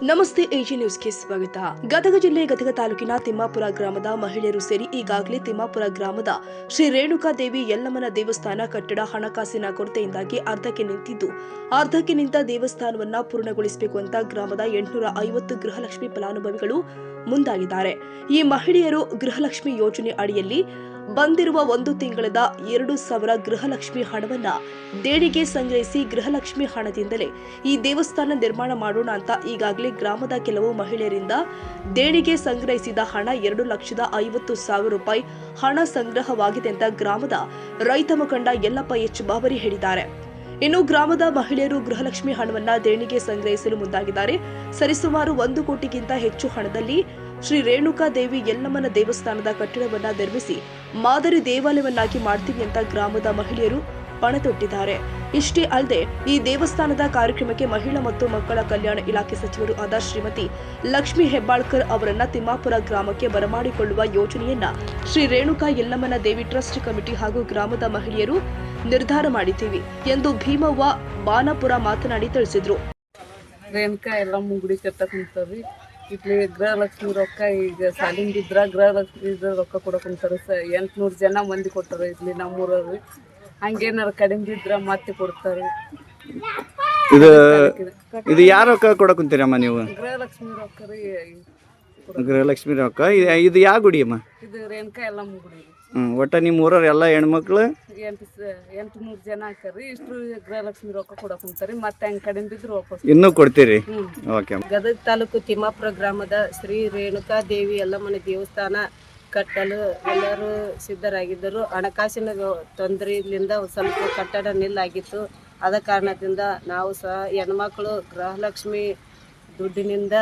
ನಮಸ್ತೆ ಎಜಿ ನ್ಯೂಸ್ಗೆ ಸ್ವಾಗತ. ಗದಗ ಜಿಲ್ಲೆ ಗದಗ ತಾಲೂಕಿನ ತಿಮ್ಮಾಪುರ ಗ್ರಾಮದ ಮಹಿಳೆಯರು ಸೇರಿ ಈಗಾಗಲೇ ತಿಮ್ಮಾಪುರ ಗ್ರಾಮದ ಶ್ರೀ ರೇಣುಕಾದೇವಿ ಯಲ್ಲಮ್ಮನ ದೇವಸ್ಥಾನ ಕಟ್ಟಡ ಹಣಕಾಸಿನ ಕೊರತೆಯಿಂದಾಗಿ ಅರ್ಧಕ್ಕೆ ನಿಂತ ದೇವಸ್ಥಾನವನ್ನ ಪೂರ್ಣಗೊಳಿಸಬೇಕು ಅಂತ ಗ್ರಾಮದ 850 ಗೃಹಲಕ್ಷ್ಮಿ ಫಲಾನುಭವಿಗಳು ಮುಂದಾಗಿದ್ದಾರೆ. ಈ ಮಹಿಳೆಯರು ಗೃಹಲಕ್ಷ್ಮಿ ಯೋಜನೆ ಅಡಿಯಲ್ಲಿ ಬಂದಿರುವ 1 ತಿಂಗಳದ 2,000 ಗೃಹಲಕ್ಷ್ಮಿ ಹಣವನ್ನ ದೇಣಿಗೆ ಸಂಗ್ರಹಿಸಿ ಗೃಹಲಕ್ಷ್ಮಿ ಹಣದಿಂದಲೇ ಈ ದೇವಸ್ಥಾನ ನಿರ್ಮಾಣ ಮಾಡೋಣ ಅಂತ ಈಗಾಗಲೇ ಗ್ರಾಮದ ಕೆಲವು ಮಹಿಳೆಯರಿಂದ ದೇಣಿಗೆ ಸಂಗ್ರಹಿಸಿದ ಹಣ 2,50,000 ರೂಪಾಯಿ ಹಣ ಸಂಗ್ರಹವಾಗಿದೆ ಅಂತ ಗ್ರಾಮದ ರೈತ ಮುಖಂಡ ಯಲ್ಲಪ್ಪ ಎಚ್ ಬಾಬರಿ ಹೇಳಿದ್ದಾರೆ. ಇನ್ನು ಗ್ರಾಮದ ಮಹಿಳೆಯರು ಗೃಹಲಕ್ಷ್ಮಿ ಹಣವನ್ನ ದೇಣಿಗೆ ಸಂಗ್ರಹಿಸಲು ಮುಂದಾಗಿದ್ದಾರೆ. ಸರಿಸುಮಾರು 1 ಕೋಟಿಗಿಂತ ಹೆಚ್ಚು ಹಣದಲ್ಲಿ ಶ್ರೀ ರೇಣುಕಾ ದೇವಿ ಯಲ್ಲಮ್ಮನ ದೇವಸ್ಥಾನದ ಕಟ್ಟಡವನ್ನ ನಿರ್ಮಿಸಿ ಮಾದರಿ ದೇವಾಲಯವನ್ನಾಗಿ ಮಾಡ್ತೀವಿ ಅಂತ ಗ್ರಾಮದ ಮಹಿಳೆಯರು ಪಣತೊಟ್ಟಿದ್ದಾರೆ. ಇಷ್ಟೇ ಅಲ್ಲದೆ ಈ ದೇವಸ್ಥಾನದ ಕಾರ್ಯಕ್ರಮಕ್ಕೆ ಮಹಿಳಾ ಮತ್ತು ಮಕ್ಕಳ ಕಲ್ಯಾಣ ಇಲಾಖೆ ಸಚಿವರು ಆದ ಶ್ರೀಮತಿ ಲಕ್ಷ್ಮಿ ಹೆಬ್ಬಾಳ್ಕರ್ ಅವರನ್ನ ತಿಮ್ಮಾಪುರ ಗ್ರಾಮಕ್ಕೆ ಬರಮಾಡಿಕೊಳ್ಳುವ ಯೋಜನೆಯನ್ನ ಶ್ರೀ ರೇಣುಕಾ ಯಲ್ಲಮ್ಮನ ದೇವಿ ಟ್ರಸ್ಟ್ ಕಮಿಟಿ ಹಾಗೂ ಗ್ರಾಮದ ಮಹಿಳೆಯರು ನಿರ್ಧಾರ ಮಾಡಿದ್ದೀವಿ ಎಂದು ಭೀಮವ್ವ ಬಾನಪುರ ಮಾತನಾಡಿ ತಿಳಿಸಿದ್ರು. ರೇಣುಕಾ ಯಲ್ಲಮ್ಮ ಗುಡಿ ಕಟ್ಟಕುಂತಾರ್ರಿ. ಇಲ್ಲಿ ಗೃಹಲಕ್ಷ್ಮಿ ರೊಕ್ಕ ಈಗ ಸಾಲಿನ ಬಿದ್ರ ಗೃಹಲಕ್ಷ್ಮಿ ರೊಕ್ಕ ಕೊಡಕುಂತಾರ. 800 ಜನ ಮಂದಿ ಕೊಟ್ಟಾರ ಇಲ್ಲಿ ನಮ್ಮೂರವ್ರಿ. ಹಂಗೇನಾರ ಕಡಿಮೆ ಬಿದ್ರ ಮತ್ತೆ ಕೊಡ್ತಾರೆ. ಇದು ಯಾರ ರೊಕ್ಕ ಕೊಡಕುಂತೀರಮ್ಮ ನೀವು? ಗೃಹಲಕ್ಷ್ಮಿ ರೊಕ್ಕ ರೀ. ಗೃಹಲಕ್ಷ್ಮಿ ರೊಕ್ಕ. ಇದು ಯಾವ ಗುಡಿ ಅಮ್ಮ? ಇದು ರೇಣುಕಾ ಯಲ್ಲಮ್ಮ ಗುಡಿ. ಒಟ್ಟ ನಿಮ್ಮ ಊರವ್ರ ಎಲ್ಲ ಹೆಣ್ಮಕ್ಳು 800 ಜನ ಹಾಕರಿ. ಇಷ್ಟು ಗೃಹಲಕ್ಷ್ಮಿ ರೊಕ್ಕ ಕೊಡಕುಂತಾರಿ. ಮತ್ತೆ ಹಂಗೆ ಕಡಿಮೆ ಬಿದ್ರು ವಾಪಸ್ ಇನ್ನೂ ಕೊಡ್ತೀರಿ? ಓಕೆ. ಗದಗ ತಾಲೂಕು ತಿಮ್ಮಾಪುರ ಗ್ರಾಮದ ಶ್ರೀ ರೇಣುಕಾ ದೇವಿ ಯಲ್ಲಮ್ಮನ ದೇವಸ್ಥಾನ ಕಟ್ಟಲು ಎಲ್ಲರೂ ಸಿದ್ಧರಾಗಿದ್ದರು. ಹಣಕಾಸಿನ ತೊಂದರೆಯಿಂದ ಸ್ವಲ್ಪ ಕಟ್ಟಡ ನಿಲ್ಲಾಗಿತ್ತು. ಆದ ಕಾರಣದಿಂದ ನಾವು ಸಹ ಹೆಣ್ಮಕ್ಳು ಗೃಹಲಕ್ಷ್ಮಿ ದುಡ್ಡಿನಿಂದ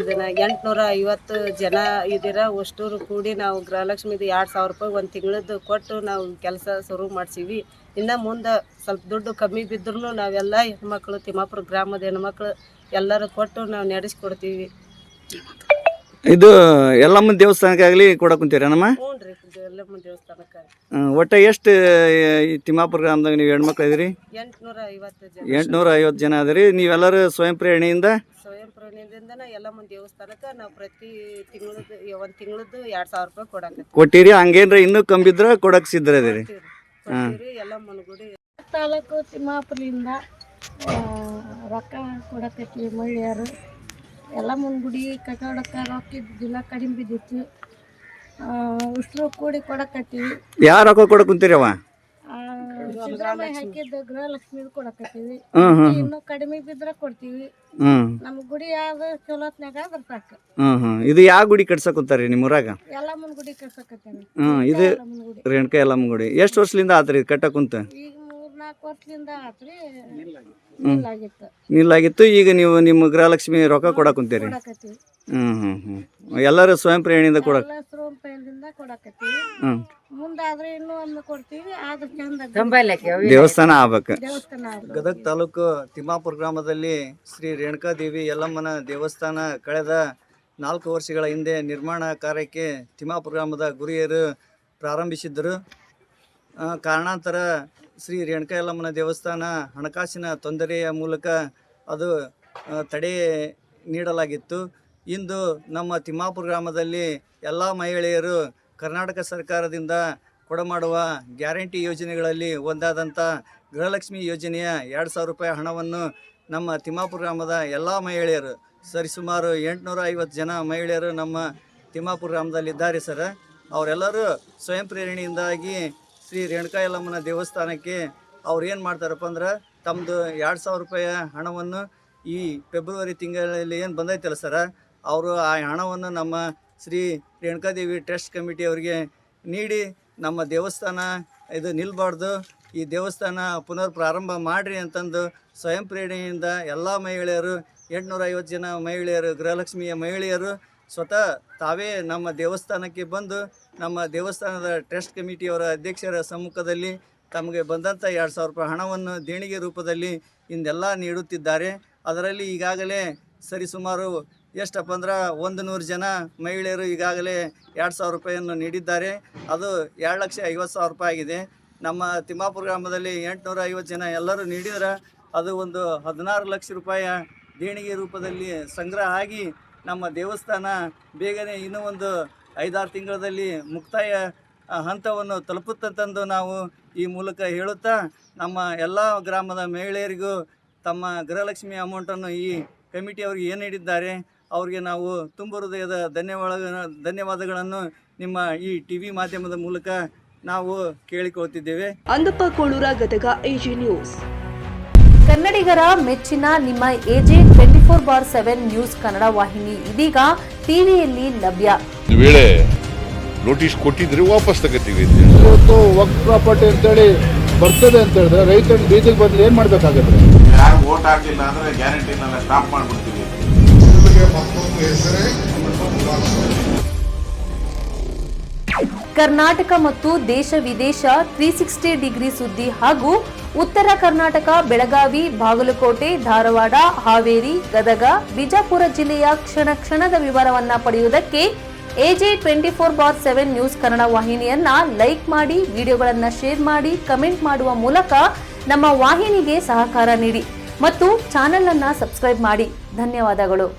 ಇದನ್ನು 850 ಜನ ಇದೀರ ಅಷ್ಟೂರು ಕೂಡಿ ನಾವು ಗೃಹಲಕ್ಷ್ಮಿದು 2,000 ರೂಪಾಯಿ 1 ತಿಂಗಳದ್ದು ಕೊಟ್ಟು ನಾವು ಕೆಲಸ ಶುರು ಮಾಡ್ಸೀವಿ. ಇನ್ನು ಮುಂದೆ ಸ್ವಲ್ಪ ದುಡ್ಡು ಕಮ್ಮಿ ಬಿದ್ದರೂ ನಾವೆಲ್ಲ ಹೆಣ್ಮಕ್ಳು ತಿಮ್ಮಾಪುರ ಗ್ರಾಮದ ಹೆಣ್ಮಕ್ಳು ಎಲ್ಲರೂ ಕೊಟ್ಟು ನಾವು ನಡೆಸ್ಕೊಡ್ತೀವಿ. ಇದು ಯಲ್ಲಮ್ಮನ ದೇವಸ್ಥಾನಕ್ಕಾಗಲಿ ಕೊಡಕುಂತೀರಮ್ಮ? ಹ್ಞೂ ರೀ, ಯಲ್ಲಮ್ಮನ ದೇವಸ್ಥಾನಕ್ಕೆ ಒಟ್ಟ ಎಷ್ಟು ತಿಮ್ಮಾಪುರ ಗ್ರಾಮದಾಗ ನೀವು ಹೆಣ್ಮಕ್ಳು ಇದೀರಿ? 850 ಜನ. 850 ಜನ ಅದರಿ. ನೀವೆಲ್ಲರೂ ಸ್ವಯಂ ಪ್ರೇರಣೆಯಿಂದ ಯಲ್ಲಮ್ಮನ ದೇವಸ್ಥಾನಕ್ಕೆ ನಾವು ಪ್ರತಿ ತಿಂಗಳದ್ದು 1 ತಿಂಗಳದ್ದು 2,000 ರೂಪಾಯಿ ಕೊಡಕ್ಕೆ ಕೊಟ್ಟಿರಿ. ಹಂಗೇನ್ರ ಇನ್ನೂ ಕಮ್ಮಿದ್ರ ಕೊಡಕ್ಕೆ ಸಿದ್ಧ ಇದೀರಿ? ಯಲ್ಲಮ್ಮನ ಗುಡಿ ತಾಲೂಕು ತಿಮ್ಮಾಪುರದಿಂದ ರೊಕ್ಕ ಕೊಡಕತ್ತೀವಿ. ಮಹಿಳೆಯರು ಯಲ್ಲಮ್ಮನ ಗುಡಿ ಕಟ್ಟಡಕ್ಕೆ ರೊಕ್ಕ ಇದ್ದಿಲ್ಲ, ಕಡಿಮೆ ಬಿದ್ದಿತ್ತು. ಉಷ್ಟ್ರು ಕೂಡಿ ಕೊಡಕತ್ತೀವಿ. ಯಾರು ರೊಕ್ಕ ಕೊಡಕುಂತೀರವ? ಸಿದ್ದರಾಮಯ್ಯ ಹಾಕಿದ್ದು ಗೃಹಲಕ್ಷ್ಮಿ ಕೊಡಕತ್ತೀವಿ. ಇನ್ನು ಕಡಿಮೆ ಬಿದ್ರೆ ಕೊಡ್ತೀವಿ. ನಮ್ಮ ಗುಡಿ ಯಾವ್ದು ಚಲೋತ್ನಾಗ ಅದ್ರ ಸಾಕು. ಇದು ಯಾವ ಗುಡಿ ಕಟ್ಸಕುಂತಾರಿ ನಿಮ್ಮ ಊರಾಗ? ಯಲ್ಲಮ್ಮನ ಗುಡಿ ಕಟ್ಸಕತ್ತೇನೆ. ಇದು ರೇಣುಕಾ ಯಲ್ಲಮ್ಮ ಗುಡಿ. ಎಷ್ಟು ವರ್ಷದಿಂದ ಆತ್ರಿ ಕಟ್ಟಕುಂತ? ಈಗ 3-4 ವರ್ಷದಿಂದ ಆತ್ರಿ. ನಿಲ್ಲಾಗಿತ್ತು. ಈಗ ನೀವು ನಿಮ್ಮ ಗೃಹಲಕ್ಷ್ಮಿ ರೊಕ್ಕ ಕೊಡಕುಂತೀರಿ? ಕೊಡಕತ್ತೀವಿ. ಎಲ್ಲರೂ ಸ್ವಯಂ ಪ್ರೇರಣೆಯಿಂದ ಕೊಡಕತ್ತೀವಿ. ಮುಂದಾದ್ರೆ ಇನ್ನೂ ಒಮ್ಮೆ ಕೊಡ್ತೀವಿ. ಆದ್ರೆ ದೇವಸ್ಥಾನ ಆಗ್ಬೇಕು. ದೇವಸ್ಥಾನ ಗದಗ ತಾಲೂಕು ತಿಮ್ಮಾಪುರ ಗ್ರಾಮದಲ್ಲಿ ಶ್ರೀ ರೇಣುಕಾ ದೇವಿ ಯಲ್ಲಮ್ಮನ ದೇವಸ್ಥಾನ ಕಳೆದ 4 ವರ್ಷಗಳ ಹಿಂದೆ ನಿರ್ಮಾಣ ಕಾರ್ಯಕ್ಕೆ ತಿಮ್ಮಾಪುರ ಗ್ರಾಮದ ಗುರಿಯರು ಪ್ರಾರಂಭಿಸಿದ್ದರು. ಕಾರಣಾಂತರ ಶ್ರೀ ರೇಣುಕಾ ಯಲ್ಲಮ್ಮನ ದೇವಸ್ಥಾನ ಹಣಕಾಸಿನ ತೊಂದರೆಯ ಮೂಲಕ ಅದು ತಡೆ ನೀಡಲಾಗಿತ್ತು. ಇಂದು ನಮ್ಮ ತಿಮ್ಮಾಪುರ ಗ್ರಾಮದಲ್ಲಿ ಎಲ್ಲ ಮಹಿಳೆಯರು ಕರ್ನಾಟಕ ಸರ್ಕಾರದಿಂದ ಕೊಡಮಾಡುವ ಗ್ಯಾರಂಟಿ ಯೋಜನೆಗಳಲ್ಲಿ ಒಂದಾದಂಥ ಗೃಹಲಕ್ಷ್ಮಿ ಯೋಜನೆಯ 2,000 ರೂಪಾಯಿ ಹಣವನ್ನು ನಮ್ಮ ತಿಮ್ಮಾಪುರ ಗ್ರಾಮದ ಎಲ್ಲ ಮಹಿಳೆಯರು ಸರಿಸುಮಾರು 850 ಜನ ಮಹಿಳೆಯರು ನಮ್ಮ ತಿಮ್ಮಾಪುರ ಗ್ರಾಮದಲ್ಲಿದ್ದಾರೆ ಸರ್. ಅವರೆಲ್ಲರೂ ಸ್ವಯಂ ಪ್ರೇರಣೆಯಿಂದಾಗಿ ಶ್ರೀ ರೇಣುಕಾ ಯಲ್ಲಮ್ಮನ ದೇವಸ್ಥಾನಕ್ಕೆ ಅವ್ರು ಏನು ಮಾಡ್ತಾರಪ್ಪ ಅಂದ್ರೆ ತಮ್ಮದು 2,000 ರೂಪಾಯಿ ಹಣವನ್ನು ಈ ಫೆಬ್ರವರಿ ತಿಂಗಳಲ್ಲಿ ಏನು ಬಂದೈತಲ್ಲ ಸರ, ಅವರು ಆ ಹಣವನ್ನು ನಮ್ಮ ಶ್ರೀ ರೇಣುಕಾದೇವಿ ಟ್ರಸ್ಟ್ ಕಮಿಟಿ ಅವರಿಗೆ ನೀಡಿ ನಮ್ಮ ದೇವಸ್ಥಾನ ಇದು ನಿಲ್ಬಾರ್ದು, ಈ ದೇವಸ್ಥಾನ ಪುನರ್ ಪ್ರಾರಂಭ ಮಾಡಿರಿ ಅಂತಂದು ಸ್ವಯಂ ಪ್ರೇರಣೆಯಿಂದ ಎಲ್ಲ ಮಹಿಳೆಯರು 850 ಜನ ಮಹಿಳೆಯರು ಗೃಹಲಕ್ಷ್ಮಿಯ ಮಹಿಳೆಯರು ಸ್ವತಃ ತಾವೇ ನಮ್ಮ ದೇವಸ್ಥಾನಕ್ಕೆ ಬಂದು ನಮ್ಮ ದೇವಸ್ಥಾನದ ಟ್ರಸ್ಟ್ ಕಮಿಟಿಯವರ ಅಧ್ಯಕ್ಷರ ಸಮ್ಮುಖದಲ್ಲಿ ತಮಗೆ ಬಂದಂಥ 2,000 ರೂಪಾಯಿ ಹಣವನ್ನು ದೇಣಿಗೆ ರೂಪದಲ್ಲಿ ಇಂದೆಲ್ಲ ನೀಡುತ್ತಿದ್ದಾರೆ. ಅದರಲ್ಲಿ ಈಗಾಗಲೇ ಸರಿಸುಮಾರು ಎಷ್ಟಪ್ಪ ಅಂದ್ರೆ 100 ಜನ ಮಹಿಳೆಯರು ಈಗಾಗಲೇ 2,000 ರೂಪಾಯಿಯನ್ನು ನೀಡಿದ್ದಾರೆ. ಅದು 2,50,000 ರೂಪಾಯಿ ಆಗಿದೆ. ನಮ್ಮ ತಿಮ್ಮಾಪುರ ಗ್ರಾಮದಲ್ಲಿ 850 ಜನ ಎಲ್ಲರೂ ನೀಡಿದ್ರೆ ಅದು ಒಂದು 16 ಲಕ್ಷ ರೂಪಾಯಿ ದೇಣಿಗೆ ರೂಪದಲ್ಲಿ ಸಂಗ್ರಹ ಆಗಿ ನಮ್ಮ ದೇವಸ್ಥಾನ ಬೇಗನೆ ಇನ್ನೂ ಒಂದು 5-6 ತಿಂಗಳಲ್ಲಿ ಮುಕ್ತಾಯ ಹಂತವನ್ನು ತಲುಪುತ್ತಂತಂದು ನಾವು ಈ ಮೂಲಕ ಹೇಳುತ್ತಾ, ನಮ್ಮ ಎಲ್ಲ ಗ್ರಾಮದ ಮಹಿಳೆಯರಿಗೂ ತಮ್ಮ ಗೃಹಲಕ್ಷ್ಮಿ ಅಮೌಂಟನ್ನು ಈ ಕಮಿಟಿಯವ್ರಿಗೆ ಏನು ನೀಡಿದ್ದಾರೆ ಅವರಿಗೆ ನಾವು ತುಂಬ ಹೃದಯದ ಧನ್ಯವಾದಗಳನ್ನು ನಿಮ್ಮ ಈ TV ಮಾಧ್ಯಮದ ಮೂಲಕ ನಾವು ಕೇಳಿಕೊಳ್ತಿದ್ದೇವೆ. Andappa Kolur, Gadag, AG news. ಕನ್ನಡಿಗರ ಮೆಚ್ಚಿನ ನಿಮ್ಮ AG 24/7 ನ್ಯೂಸ್ ಕನ್ನಡ ವಾಹಿನಿ ಇದೀಗ ಟಿವಿಯಲ್ಲಿ ಲಭ್ಯ. ಒಂದು ವೇಳೆ ನೋಟಿಸ್ ಕೊಟ್ಟಿದ್ರೆ ವಾಪಸ್ ತಗೋತೀವಿ. ಇವತ್ತು ವಕ್ಫ್ ಪ್ರಾಪರ್ಟಿ ಅಂತೇಳಿ ಬರ್ತದೆ ಅಂತ ಹೇಳಿದ್ರೆ ರೈತರು ಬೀದಿಗೆ ಬದಲು ಏನ್ ಮಾಡ್ಬೇಕಾಗತ್ತೆ? ಯಾರು ವೋಟ್ ಹಾಕಿಲ್ಲ ಅಂದ್ರೆ ಗ್ಯಾರಂಟಿನೆಲ್ಲ ಸ್ಟಾಪ್ ಮಾಡ್ಬಿಡ್ತೀವಿ. ಕರ್ನಾಟಕ ಮತ್ತು ದೇಶ ವಿದೇಶ 360 ಡಿಗ್ರಿ ಸುದ್ದಿ ಹಾಗೂ ಉತ್ತರ ಕರ್ನಾಟಕ, ಬೆಳಗಾವಿ, ಬಾಗಲಕೋಟೆ, ಧಾರವಾಡ, ಹಾವೇರಿ, ಗದಗ, ಬಿಜಾಪುರ ಜಿಲ್ಲೆಯ ಕ್ಷಣ ಕ್ಷಣದ ವಿವರವನ್ನ ಪಡೆಯುವುದಕ್ಕೆ AG 24/7 ನ್ಯೂಸ್ ಕನ್ನಡ ವಾಹಿನಿಯನ್ನ ಲೈಕ್ ಮಾಡಿ, ವಿಡಿಯೋಗಳನ್ನ ಶೇರ್ ಮಾಡಿ, ಕಮೆಂಟ್ ಮಾಡುವ ಮೂಲಕ ನಮ್ಮ ವಾಹಿನಿಗೆ ಸಹಕಾರ ನೀಡಿ ಮತ್ತು ಚಾನೆಲ್ ಅನ್ನ ಸಬ್ಸ್ಕ್ರೈಬ್ ಮಾಡಿ. ಧನ್ಯವಾದಗಳು.